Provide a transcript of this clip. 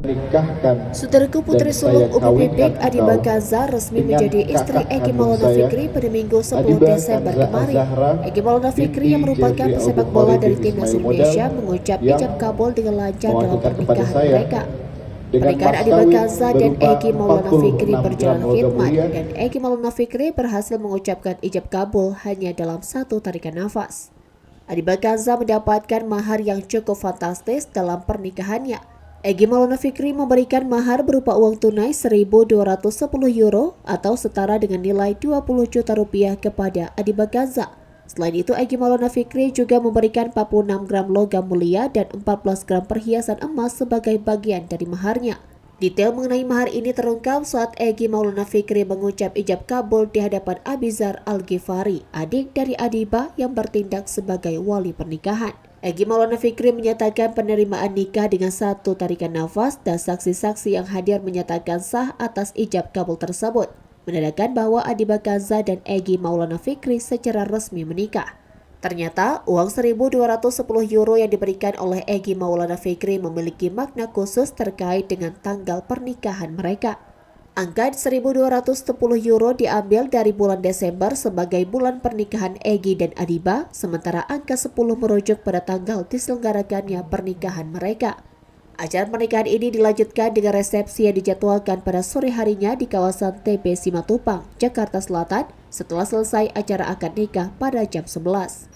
nikahkan Saudaraku, Putri dan saya sulung Umi kawinkan Pipik Adiba engkau Gaza resmi dengan menjadi istri kakak Egy kandung Maulana saya, Fikri pada Minggu 10 Adiba Desember Kanza kemarin. Az-Zahra Egy Maulana Fikri yang binti merupakan Jeffrey pesepak bola Al-Bukhari dari bin timnas Ismail Model Indonesia mengucap yang ijab kabul dengan lancar dalam mewakilkan kepada pernikahan saya mereka. dengan Pernikahan mas Adiba kawin Gaza dan berupa Egy Maulana Fikri 46 gram berjalan logam khidmat mulia. dan Egy Maulana Fikri berhasil mengucapkan ijab kabul hanya dalam satu tarikan nafas. Adiba Gaza mendapatkan mahar yang cukup fantastis dalam pernikahannya. Egy Maulana Fikri memberikan mahar berupa uang tunai 1.210 euro atau setara dengan nilai 20 juta rupiah kepada Adiba Gaza. Selain itu, Egy Maulana Fikri juga memberikan 46 gram logam mulia dan 14 gram perhiasan emas sebagai bagian dari maharnya. Detail mengenai mahar ini terungkap saat Egy Maulana Fikri mengucap ijab kabul di hadapan Abizar Al-Ghifari, adik dari Adiba yang bertindak sebagai wali pernikahan. Egy Maulana Fikri menyatakan penerimaan nikah dengan satu tarikan nafas dan saksi-saksi yang hadir menyatakan sah atas ijab kabul tersebut, menandakan bahwa Adiba Gaza dan Egy Maulana Fikri secara resmi menikah. Ternyata, uang 1.210 euro yang diberikan oleh Egy Maulana Fikri memiliki makna khusus terkait dengan tanggal pernikahan mereka. Angka 1.210 euro diambil dari bulan Desember sebagai bulan pernikahan Egy dan Adiba, sementara angka 10 merujuk pada tanggal diselenggarakannya pernikahan mereka. Acara pernikahan ini dilanjutkan dengan resepsi yang dijadwalkan pada sore harinya di kawasan TP Simatupang, Jakarta Selatan, setelah selesai acara akad nikah pada jam 11.